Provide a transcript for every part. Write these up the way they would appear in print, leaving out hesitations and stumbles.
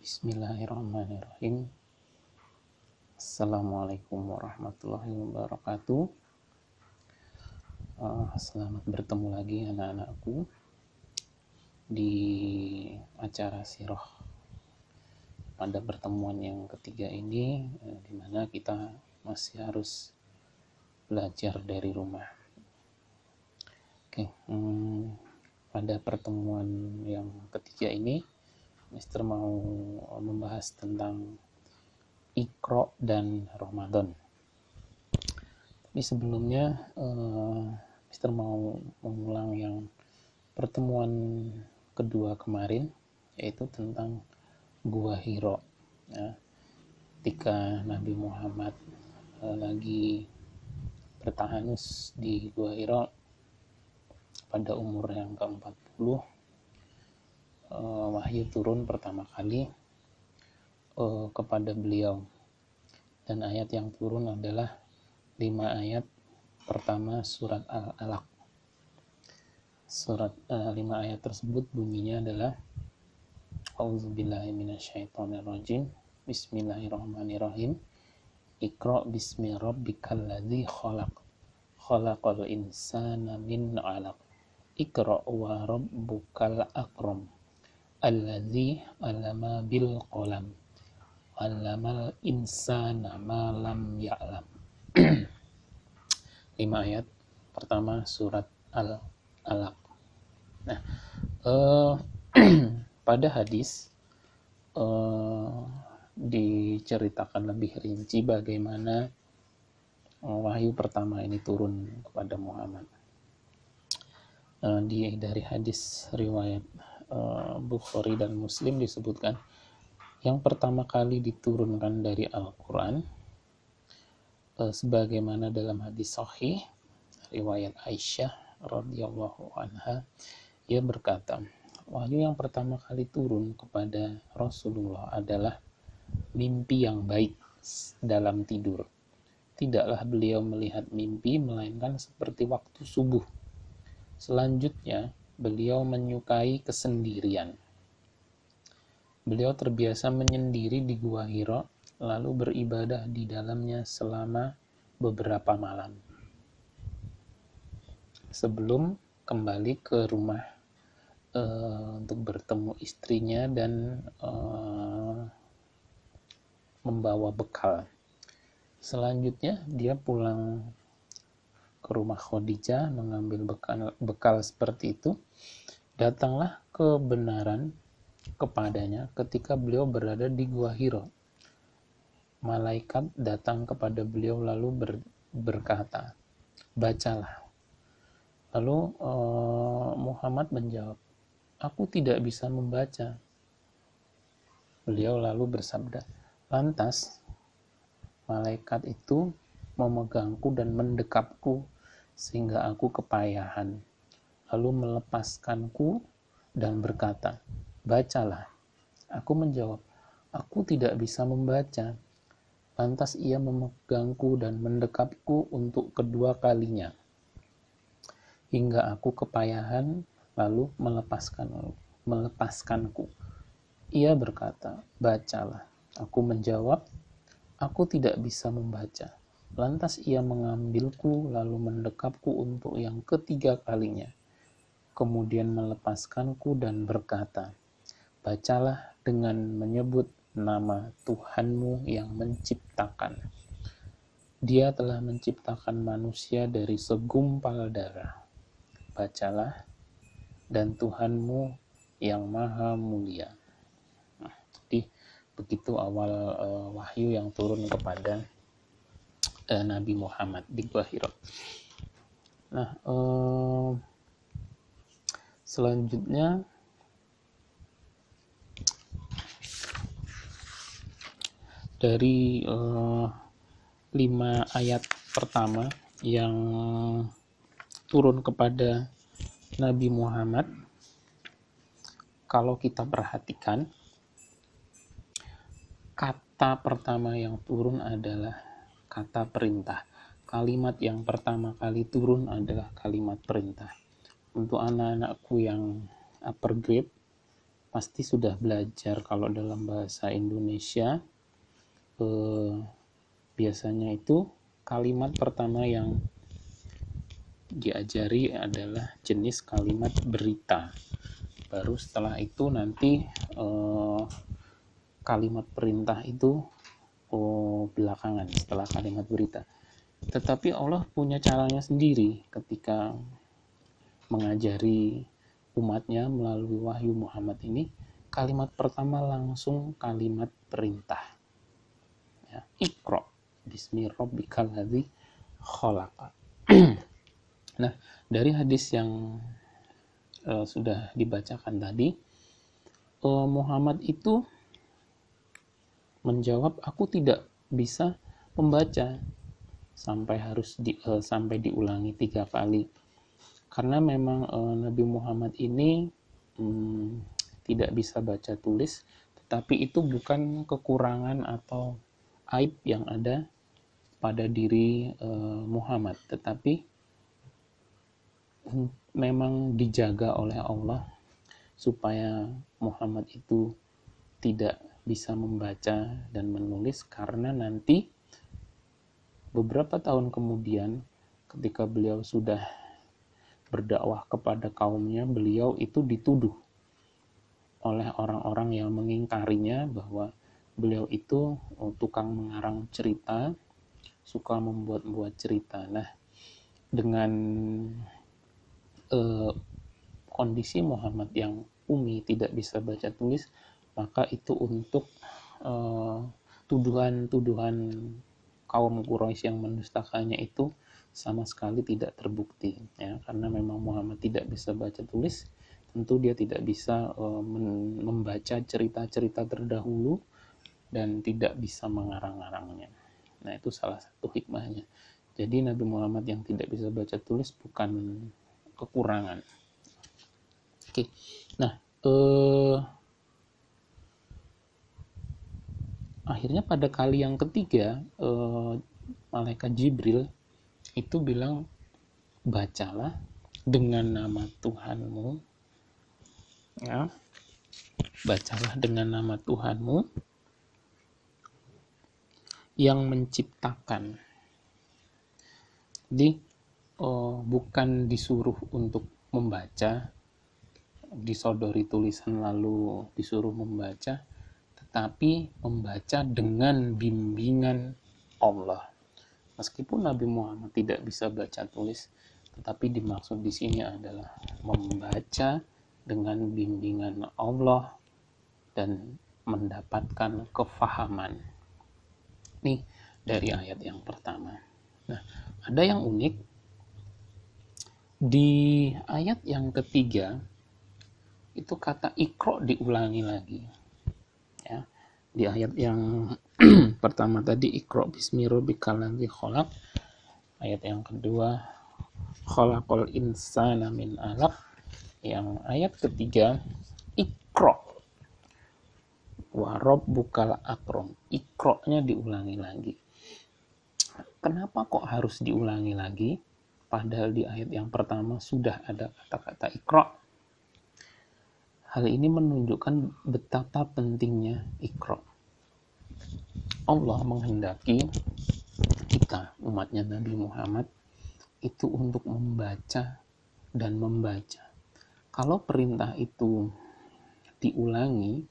Bismillahirrahmanirrahim. Assalamualaikum warahmatullahi wabarakatuh. Selamat bertemu lagi anak-anakku di acara Sirah pada pertemuan yang ketiga ini, di mana kita masih harus belajar dari rumah. Pada pertemuan yang ketiga ini Mister mau membahas tentang Iqra dan Ramadan. Tapi sebelumnya Mister mau mengulang yang pertemuan kedua kemarin, yaitu tentang Gua Hira. Ya, ketika Nabi Muhammad lagi bertahanus di Gua Hira pada umur yang ke-40, wahyu turun pertama kali kepada beliau, dan ayat yang turun adalah 5 ayat pertama surat Al-Alaq. Surat 5 ayat tersebut bunyinya adalah A'udzubillahi minasyaitonirrajim, Bismillahirrahmanirrahim, Iqra bismi rabbikal ladzi khalaq, khalaqal insana min 'alaq, Iqra wa rabbukal akram, alladzi 'allama bil qalam, 'allamal insana ma lam ya'lam. 5 ayat pertama surat Al-Alaq. Nah, pada hadis diceritakan lebih rinci bagaimana wahyu pertama ini turun kepada Muhammad. Dari hadis riwayat Bukhari dan Muslim disebutkan yang pertama kali diturunkan dari Al-Quran, sebagaimana dalam hadis sahih riwayat Aisyah radhiyallahu anha, ia berkata, wahyu yang pertama kali turun kepada Rasulullah adalah mimpi yang baik dalam tidur. Tidaklah beliau melihat mimpi melainkan seperti waktu subuh. Selanjutnya beliau menyukai kesendirian. Beliau terbiasa menyendiri di Gua Hira, lalu beribadah di dalamnya selama beberapa malam sebelum kembali ke rumah untuk bertemu istrinya dan membawa bekal. Selanjutnya dia pulang ke rumah Khadijah mengambil bekal seperti itu. Datanglah kebenaran kepadanya ketika beliau berada di Gua Hira. Malaikat datang kepada beliau lalu berkata, bacalah. Lalu Muhammad menjawab, aku tidak bisa membaca. Beliau lalu bersabda, lantas malaikat itu memegangku dan mendekapku sehingga aku kepayahan, lalu melepaskanku dan berkata, bacalah. Aku menjawab, aku tidak bisa membaca. Lantas ia memegangku dan mendekapku untuk kedua kalinya hingga aku kepayahan, lalu melepaskanku. Ia berkata, bacalah. Aku menjawab, aku tidak bisa membaca. Lantas ia mengambilku lalu mendekapku untuk yang ketiga kalinya. Kemudian melepaskanku dan berkata, bacalah dengan menyebut nama Tuhanmu yang menciptakan. Dia telah menciptakan manusia dari segumpal darah. Bacalah, dan Tuhanmu yang maha mulia. Nah, jadi begitu awal wahyu yang turun kepada Nabi Muhammad di Gua Hira. Nah, selanjutnya dari 5 ayat pertama yang turun kepada Nabi Muhammad, kalau kita perhatikan, kata pertama yang turun adalah kata perintah. Kalimat yang pertama kali turun adalah kalimat perintah. Untuk anak-anakku yang upper grade, pasti sudah belajar kalau dalam bahasa Indonesia biasanya itu kalimat pertama yang diajari adalah jenis kalimat berita. Baru setelah itu nanti kalimat perintah itu belakangan setelah kalimat berita. Tetapi Allah punya caranya sendiri ketika mengajari umatnya melalui wahyu Muhammad ini. Kalimat pertama langsung kalimat perintah. Ya, Iqra bismi rabbikal ladzi khalaqa. Nah, dari hadis yang sudah dibacakan tadi, Muhammad itu menjawab, aku tidak bisa membaca sampai diulangi 3 kali, karena memang Nabi Muhammad ini tidak bisa baca tulis, tetapi itu bukan kekurangan atau aib yang ada pada diri Muhammad, tetapi memang dijaga oleh Allah supaya Muhammad itu tidak bisa membaca dan menulis, karena nanti beberapa tahun kemudian ketika beliau sudah berdakwah kepada kaumnya, beliau itu dituduh oleh orang-orang yang mengingkarinya bahwa beliau itu tukang mengarang cerita, suka membuat-buat cerita. Nah, dengan kondisi Muhammad yang umi, tidak bisa baca tulis, maka itu untuk tuduhan-tuduhan kaum Quraisy yang mendustakannya itu sama sekali tidak terbukti, ya, karena memang Muhammad tidak bisa baca tulis, tentu dia tidak bisa membaca cerita-cerita terdahulu dan tidak bisa mengarang-arangnya. Nah, itu salah satu hikmahnya. Jadi Nabi Muhammad yang tidak bisa baca tulis bukan kekurangan. Oke. Nah, akhirnya pada kali yang ketiga malaikat Jibril itu bilang, bacalah dengan nama Tuhanmu, ya, bacalah dengan nama Tuhanmu yang menciptakan. Jadi bukan disuruh untuk membaca, disodori tulisan lalu disuruh membaca, tetapi membaca dengan bimbingan Allah. Meskipun Nabi Muhammad tidak bisa baca tulis, tetapi dimaksud di sini adalah membaca dengan bimbingan Allah dan mendapatkan kefahaman. Ini dari ayat yang pertama. Nah, ada yang unik di ayat yang ketiga, itu kata Iqra diulangi lagi. Ya, di ayat yang pertama tadi Iqra bismi rabbikal ladzi khalaq, ayat yang kedua khalaqal insana min 'alaq, yang ayat ketiga Iqra wa rabbukal akram, Iqra-nya diulangi lagi. Kenapa kok harus diulangi lagi? Padahal di ayat yang pertama sudah ada kata-kata Iqra. Hal ini menunjukkan betapa pentingnya Iqra. Allah menghendaki kita, umatnya Nabi Muhammad, itu untuk membaca dan membaca. Kalau perintah itu diulangi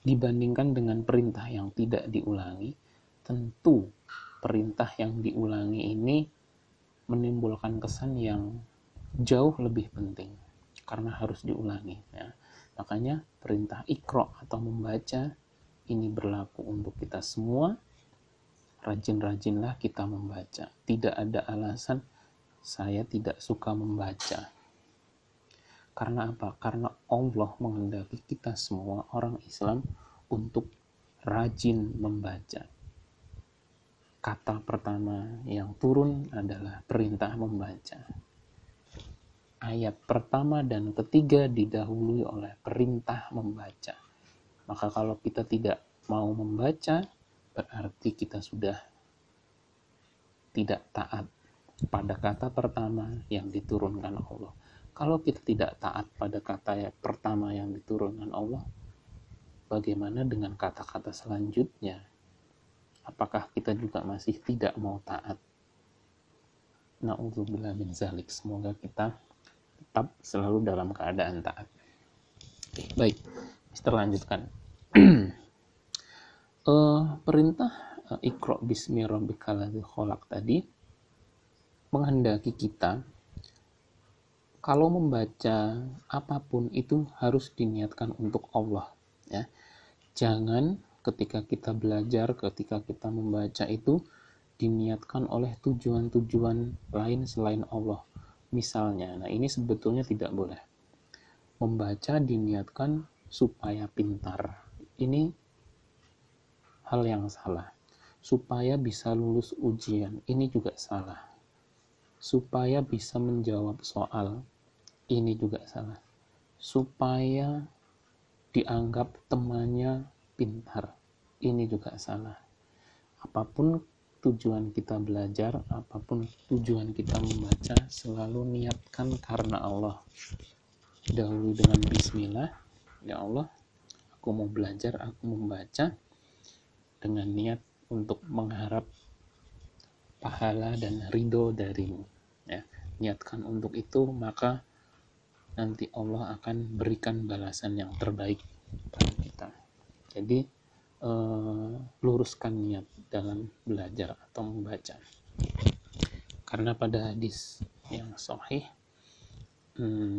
dibandingkan dengan perintah yang tidak diulangi, tentu perintah yang diulangi ini menimbulkan kesan yang jauh lebih penting karena harus diulangi, ya. Makanya perintah Iqra atau membaca ini berlaku untuk kita semua. Rajin-rajinlah kita membaca. Tidak ada alasan saya tidak suka membaca. Karena apa? Karena Allah menghendaki kita semua orang Islam untuk rajin membaca. Kata pertama yang turun adalah perintah membaca. Ayat pertama dan ketiga didahului oleh perintah membaca. Maka kalau kita tidak mau membaca, berarti kita sudah tidak taat pada kata pertama yang diturunkan Allah. Kalau kita tidak taat pada kata yang pertama yang diturunkan Allah, bagaimana dengan kata-kata selanjutnya? Apakah kita juga masih tidak mau taat? Na'udzubillah min zalik. Semoga kita tetap selalu dalam keadaan taat. Oke, baik, Mister lanjutkan. Perintah Iqra bismi rabbikal ladzi khalaq tadi menghendaki kita kalau membaca apapun itu harus diniatkan untuk Allah, ya. Jangan ketika kita belajar, ketika kita membaca itu diniatkan oleh tujuan-tujuan lain selain Allah. Misalnya, nah ini sebetulnya tidak boleh. Membaca diniatkan supaya pintar. Ini hal yang salah. Supaya bisa lulus ujian, ini juga salah. Supaya bisa menjawab soal, ini juga salah. Supaya dianggap temannya pintar, ini juga salah. Apapun tujuan kita belajar, apapun tujuan kita membaca, selalu niatkan karena Allah. Dahulu dengan bismillah, ya Allah, aku mau belajar, aku membaca dengan niat untuk mengharap pahala dan ridho darimu, ya. Niatkan untuk itu, maka nanti Allah akan berikan balasan yang terbaik pada kita. Jadi luruskan niat dalam belajar atau membaca, karena pada hadis yang sahih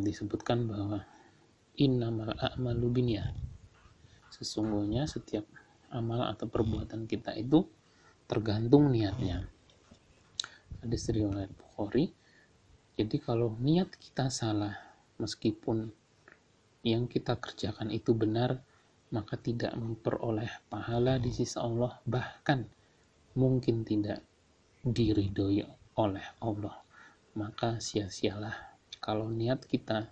disebutkan bahwa innamal a'malu binniyat, sesungguhnya setiap amal atau perbuatan kita itu tergantung niatnya. Hadis riwayat Bukhari. Jadi kalau niat kita salah, meskipun yang kita kerjakan itu benar, maka tidak memperoleh pahala di sisi Allah, bahkan mungkin tidak diridhoi oleh Allah. Maka sia-sialah kalau niat kita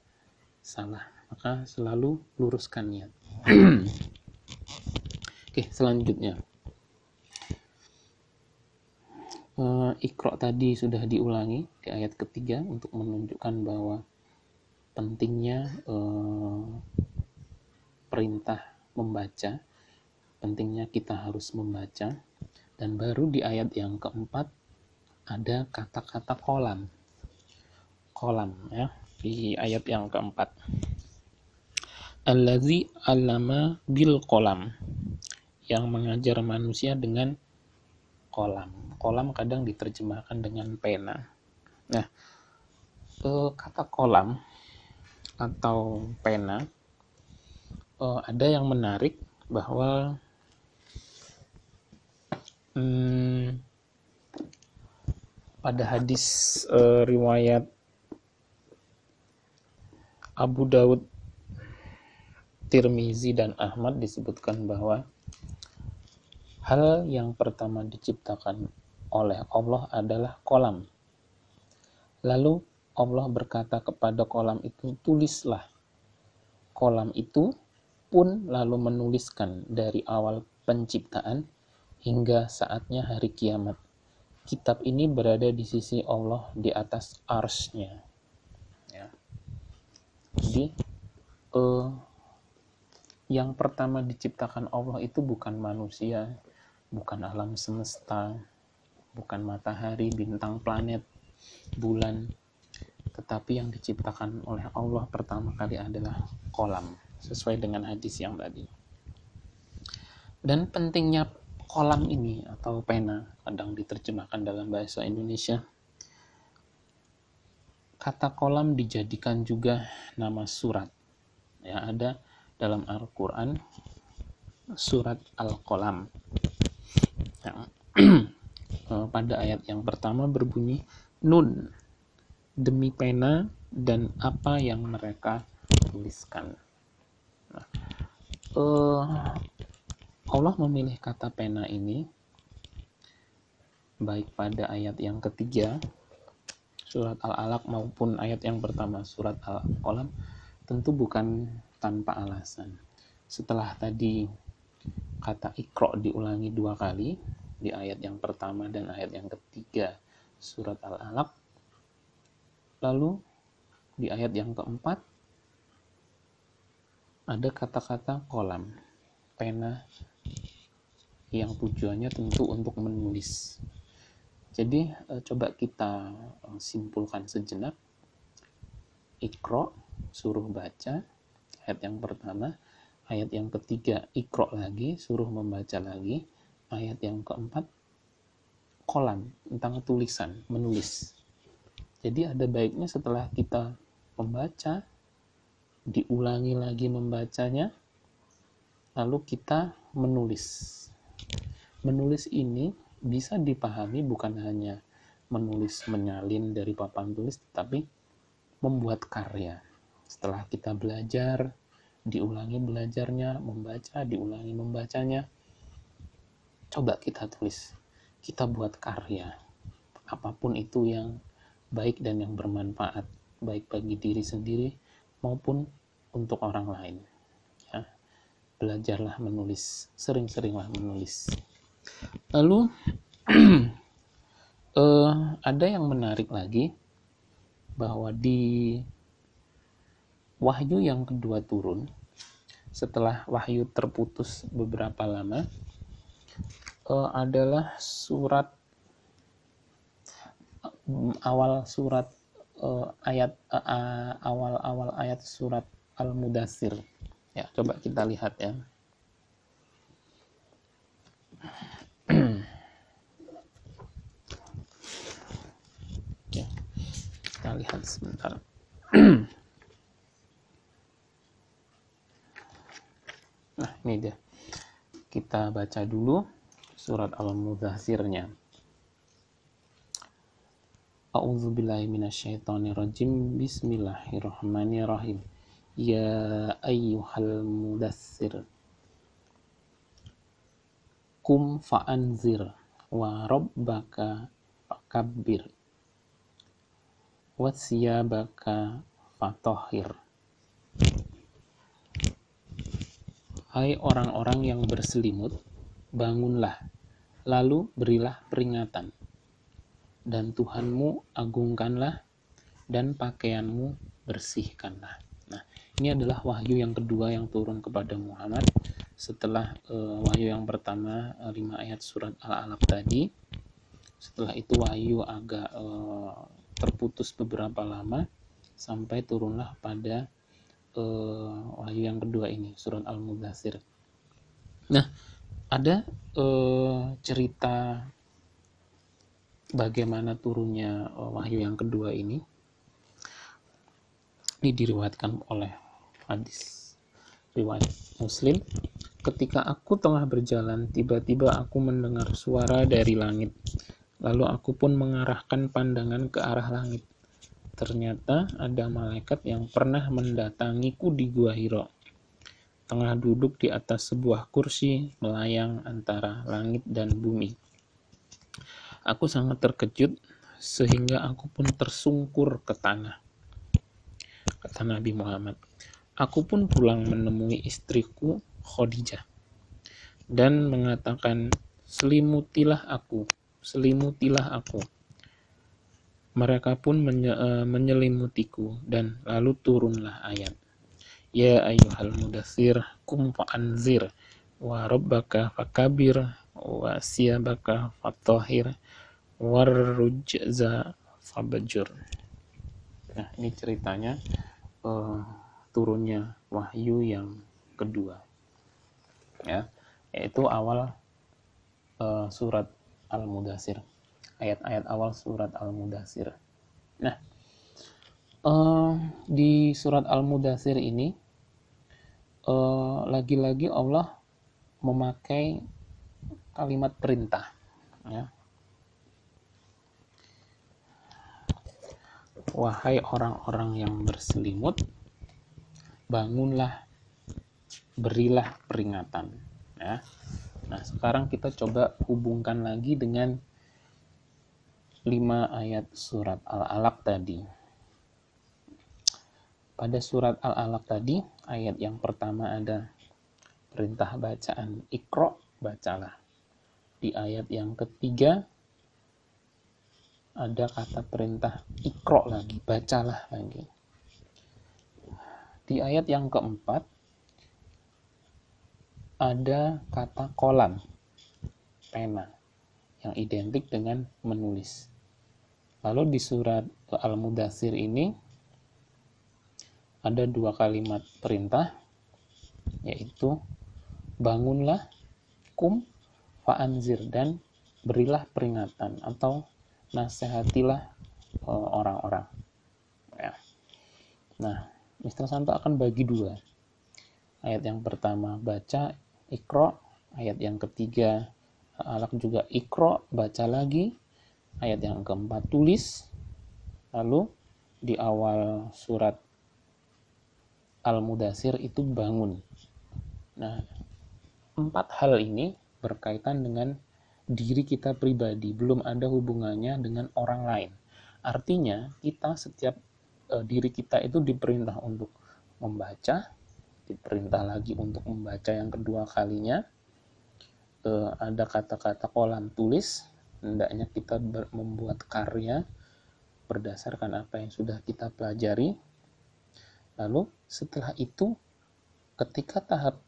salah, maka selalu luruskan niat. Oke, selanjutnya Iqra tadi sudah diulangi di ayat ketiga untuk menunjukkan bahwa pentingnya perintah membaca, pentingnya kita harus membaca. Dan baru di ayat yang keempat ada kata-kata kolam, ya, di ayat yang keempat. Allazi 'allama bil qalam, yang mengajar manusia dengan kolam. Kolam kadang diterjemahkan dengan pena. Nah, kata kolam atau pena, ada yang menarik bahwa pada hadis riwayat Abu Daud, Tirmizi, dan Ahmad disebutkan bahwa hal yang pertama diciptakan oleh Allah adalah kolam. Lalu Allah berkata kepada kolam itu, tulislah. Kolam itu pun lalu menuliskan dari awal penciptaan hingga saatnya hari kiamat. Kitab ini berada di sisi Allah di atas arsy-Nya. Ya. Jadi yang pertama diciptakan Allah itu bukan manusia, bukan alam semesta, bukan matahari, bintang, planet, bulan, tetapi yang diciptakan oleh Allah pertama kali adalah kolam, sesuai dengan hadis yang tadi. Dan pentingnya kolam ini atau pena, kadang diterjemahkan dalam bahasa Indonesia, kata kolam dijadikan juga nama surat. Ya, ada dalam Al-Quran surat Al-Qalam. Ya. Pada ayat yang pertama berbunyi Nun, demi pena dan apa yang mereka tuliskan. Nah, Allah memilih kata pena ini baik pada ayat yang ketiga surat Al-Alaq maupun ayat yang pertama surat Al-Qalam tentu bukan tanpa alasan. Setelah tadi kata Iqra diulangi 2 kali di ayat yang pertama dan ayat yang ketiga surat Al-Alaq, lalu di ayat yang keempat ada kata-kata kolam, pena yang tujuannya tentu untuk menulis. Jadi coba kita simpulkan sejenak. Iqra, suruh baca, ayat yang pertama. Ayat yang ketiga, Iqra lagi, suruh membaca lagi. Ayat yang keempat, kolam, tentang tulisan, menulis. Jadi ada baiknya setelah kita membaca, diulangi lagi membacanya, lalu kita menulis. Menulis ini bisa dipahami bukan hanya menulis menyalin dari papan tulis, tetapi membuat karya. Setelah kita belajar, diulangi belajarnya, membaca, diulangi membacanya, coba kita tulis, kita buat karya. Apapun itu yang baik dan yang bermanfaat, baik bagi diri sendiri maupun untuk orang lain. Ya. Belajarlah menulis, sering-seringlah menulis. Lalu ada yang menarik lagi, bahwa di wahyu yang kedua turun, setelah wahyu terputus beberapa lama, adalah awal-awal ayat surat Al-Mudaththir. Ya, coba kita lihat ya. Oke, kita lihat sebentar. Nah, ini dia. Kita baca dulu surat Al-Mudaththir-nya. A'udzubillahi minasyaitonirrajim. Bismillahirrahmanirrahim. Ya ayyuhal mudaththir, kum fa'anzir wa rabbaka fakabbir wa thiyabaka fatahhir. Hai orang-orang yang berselimut, bangunlah, lalu berilah peringatan, dan Tuhanmu agungkanlah, dan pakaianmu bersihkanlah. Nah, ini adalah wahyu yang kedua yang turun kepada Muhammad setelah wahyu yang pertama 5 ayat surat Al-Alaq tadi. Setelah itu wahyu agak terputus beberapa lama sampai turunlah pada wahyu yang kedua ini, surat Al-Mudaththir. Nah, ada cerita bagaimana turunnya wahyu yang kedua ini. Ini diriwayatkan oleh hadis riwayat Muslim. Ketika aku tengah berjalan, tiba-tiba aku mendengar suara dari langit. Lalu aku pun mengarahkan pandangan ke arah langit. Ternyata ada malaikat yang pernah mendatangiku di Gua Hira. Tengah duduk di atas sebuah kursi melayang antara langit dan bumi. Aku sangat terkejut sehingga aku pun tersungkur ke tanah. Kata Nabi Muhammad, aku pun pulang menemui istriku Khadijah dan mengatakan, selimutilah aku. Mereka pun menyelimutiku, dan lalu turunlah ayat. Ya ayyuhal mudaththir, kum fa'anzir wa rabbaka fakabir wa siyabaka fatahhir warrujza fabajur. Nah, ini ceritanya turunnya wahyu yang kedua, ya, yaitu awal surat Al-Mudaththir, ayat-ayat awal surat Al-Mudaththir. Nah, di surat Al-Mudaththir ini lagi-lagi Allah memakai kalimat perintah, ya. Wahai orang-orang yang berselimut, bangunlah, berilah peringatan. Ya. Nah, sekarang kita coba hubungkan lagi dengan 5 ayat surat Al-Alaq tadi. Pada surat Al-Alaq tadi, ayat yang pertama ada perintah bacaan, Iqra, bacalah. Di ayat yang ketiga, ada kata perintah Iqra lagi, bacalah lagi. Di ayat yang keempat ada kata kolam, pena, yang identik dengan menulis. Lalu di surat Al-Mudaththir ini ada 2 kalimat perintah, yaitu bangunlah, kum, fa'anzir, dan berilah peringatan atau nasihatilah orang-orang. Ya. Nah, Mr. Santo akan bagi 2. Ayat yang pertama baca, ikro. Ayat yang ketiga Alak juga ikro, baca lagi. Ayat yang keempat tulis. Lalu di awal surat Al-Mudaththir itu bangun. Nah, 4 hal ini berkaitan dengan diri kita pribadi, belum ada hubungannya dengan orang lain. Artinya, kita setiap diri kita itu diperintah untuk membaca, diperintah lagi untuk membaca yang kedua kalinya. Ada kata-kata kolam tulis, hendaknya kita membuat karya berdasarkan apa yang sudah kita pelajari. Lalu setelah itu, ketika 3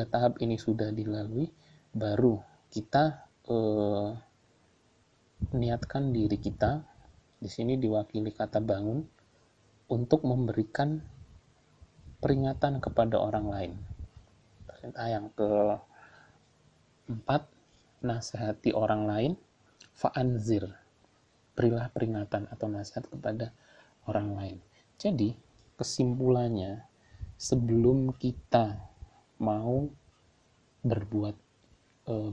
tahap ini sudah dilalui, baru kita niatkan diri kita, di sini diwakili kata bangun, untuk memberikan peringatan kepada orang lain. Perintah yang keempat, nasihati orang lain, fa'anzir, berilah peringatan atau nasihat kepada orang lain. Jadi, kesimpulannya, sebelum kita mau berbuat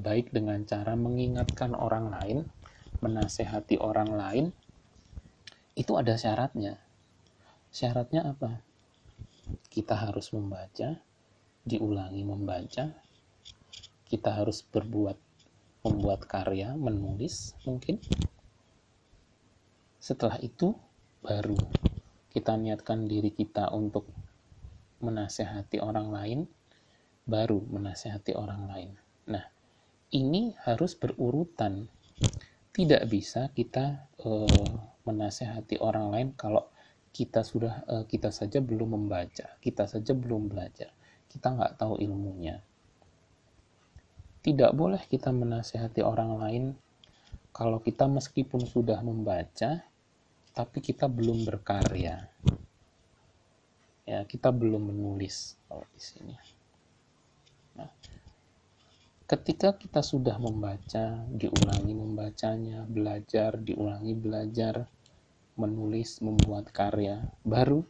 baik dengan cara mengingatkan orang lain, menasehati orang lain, itu ada syaratnya. Syaratnya apa? Kita harus membaca, diulangi membaca, kita harus membuat karya, menulis mungkin. Setelah itu baru kita niatkan diri kita untuk menasehati orang lain, baru menasehati orang lain. Nah, ini harus berurutan. Tidak bisa kita menasehati orang lain kalau kita saja belum membaca, kita saja belum belajar, kita nggak tahu ilmunya. Tidak boleh kita menasehati orang lain kalau kita meskipun sudah membaca, tapi kita belum berkarya. Ya, kita belum menulis kalau di sini. Nah, ketika kita sudah membaca, diulangi membacanya, belajar, diulangi belajar, menulis, membuat karya, baru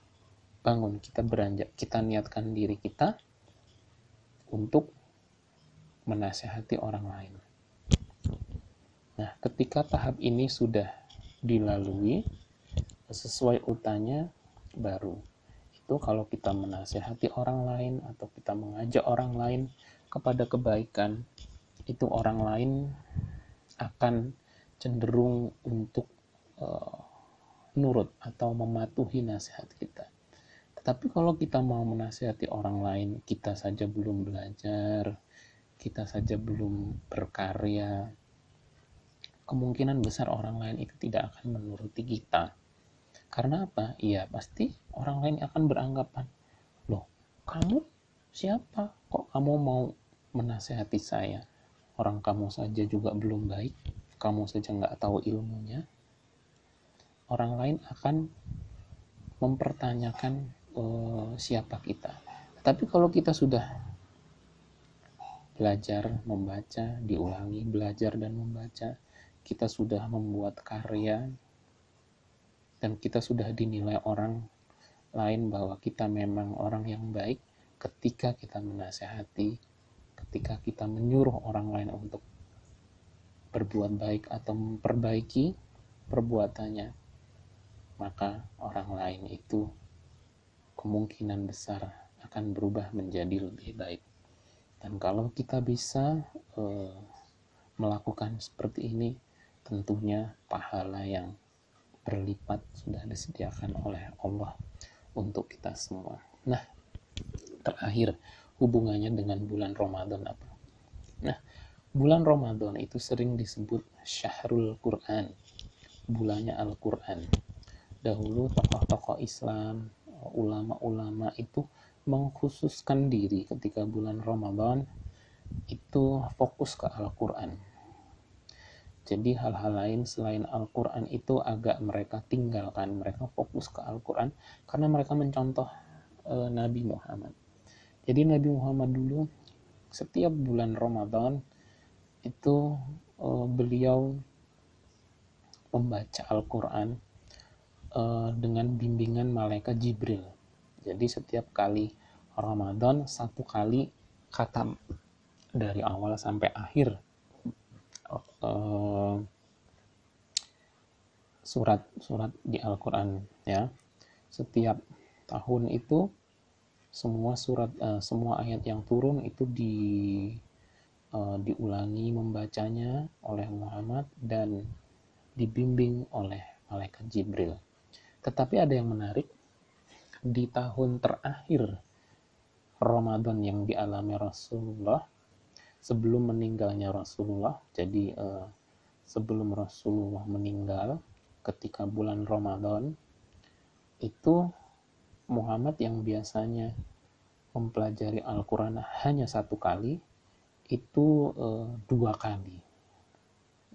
bangun, kita beranjak, kita niatkan diri kita untuk menasehati orang lain. Nah, ketika tahap ini sudah dilalui sesuai urutannya, baru itu kalau kita menasehati orang lain atau kita mengajak orang lain kepada kebaikan, itu orang lain akan cenderung untuk nurut atau mematuhi nasihat kita. Tetapi kalau kita mau menasihati orang lain, kita saja belum belajar, kita saja belum berkarya, kemungkinan besar orang lain itu tidak akan menuruti kita. Karena apa? Iya, pasti orang lain akan beranggapan, loh, kamu siapa? Kok kamu mau menasehati saya? Orang kamu saja juga belum baik, kamu saja nggak tahu ilmunya. Orang lain akan mempertanyakan siapa kita. Tapi kalau kita sudah belajar membaca, diulangi belajar dan membaca, kita sudah membuat karya, dan kita sudah dinilai orang lain bahwa kita memang orang yang baik ketika kita menasehati, ketika kita menyuruh orang lain untuk berbuat baik atau memperbaiki perbuatannya, maka orang lain itu kemungkinan besar akan berubah menjadi lebih baik. Dan kalau kita bisa melakukan seperti ini, tentunya pahala yang berlipat sudah disediakan oleh Allah untuk kita semua. Nah, terakhir, hubungannya dengan bulan Ramadan apa? Nah, bulan Ramadan itu sering disebut Syahrul Quran, bulannya Al-Quran. Dahulu tokoh-tokoh Islam, ulama-ulama itu mengkhususkan diri ketika bulan Ramadan itu fokus ke Al-Quran. Jadi hal-hal lain selain Al-Quran itu agak mereka tinggalkan, mereka fokus ke Al-Quran karena mereka mencontoh Nabi Muhammad. Jadi Nabi Muhammad dulu setiap bulan Ramadan itu beliau membaca Al-Quran dengan bimbingan malaikat Jibril. Jadi setiap kali Ramadan satu kali khatam dari awal sampai akhir surat-surat di Al-Quran ya. Setiap tahun itu semua ayat yang turun itu diulangi membacanya oleh Muhammad dan dibimbing oleh malaikat Jibril. Tetapi ada yang menarik, di tahun terakhir Ramadan yang dialami Rasulullah sebelum meninggalnya Rasulullah, jadi sebelum Rasulullah meninggal ketika bulan Ramadan itu Muhammad yang biasanya mempelajari Al-Quran hanya satu kali itu 2 kali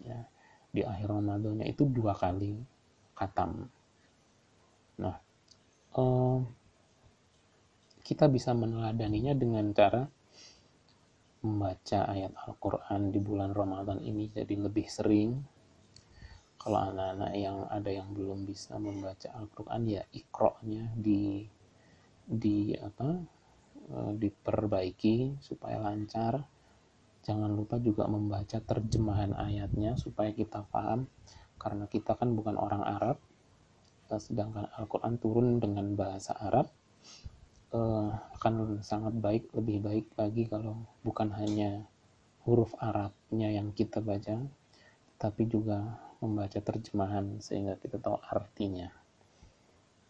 ya. Di akhir Ramadannya itu 2 kali khatam. Nah, kita bisa meneladaninya dengan cara membaca ayat Al-Quran di bulan Ramadan ini jadi lebih sering. Kalau anak-anak yang ada yang belum bisa membaca Al-Quran ya Iqra-nya diperbaiki supaya lancar. Jangan lupa juga membaca terjemahan ayatnya supaya kita paham, karena kita kan bukan orang Arab, sedangkan Al-Quran turun dengan bahasa Arab. Akan sangat lebih baik lagi kalau bukan hanya huruf Arabnya yang kita baca, tapi juga membaca terjemahan sehingga kita tahu artinya.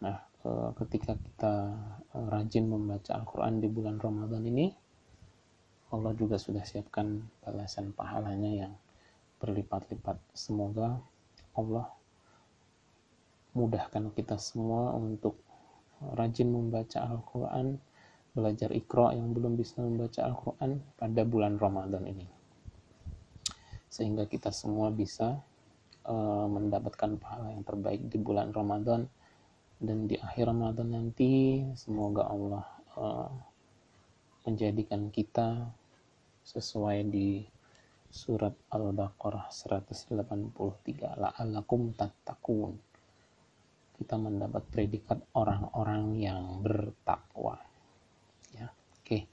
Nah, ketika kita rajin membaca Al-Quran di bulan Ramadan ini, Allah juga sudah siapkan balasan pahalanya yang berlipat-lipat. Semoga Allah mudahkan kita semua untuk rajin membaca Al-Quran, belajar Iqra yang belum bisa membaca Al-Quran pada bulan Ramadan ini, sehingga kita semua bisa mendapatkan pahala yang terbaik di bulan Ramadan, dan di akhir Ramadan nanti semoga Allah menjadikan kita sesuai di surat Al-Baqarah 183, la'allakum tattaqun, kita mendapat predikat orang-orang yang bertakwa ya. Oke.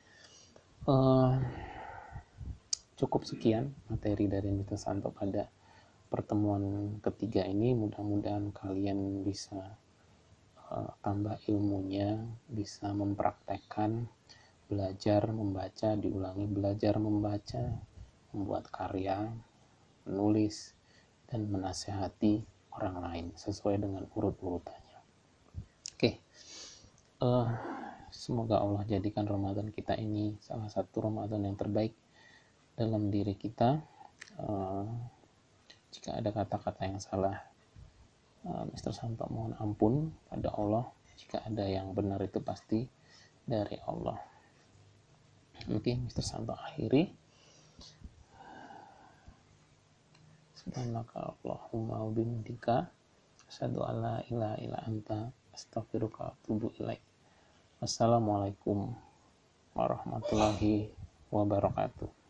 Cukup sekian materi dari Mr. Santo pada pertemuan ketiga ini. Mudah-mudahan kalian bisa tambah ilmunya, bisa mempraktekkan, belajar membaca, diulangi belajar membaca, membuat karya, menulis, dan menasehati orang lain sesuai dengan urut-urutannya. Oke. Semoga Allah jadikan Ramadan kita ini salah satu Ramadan yang terbaik dalam diri kita. Jika ada kata-kata yang salah, Mr. Santo mohon ampun pada Allah. Jika ada yang benar itu pasti dari Allah. Oke, Mr. Santo akhiri. Subhanaka Allahumma wa bihamdika asyhadu an la ilaha illa anta astaghfiruka wa atubu ilaik. Wassalamualaikum warahmatullahi wabarakatuh.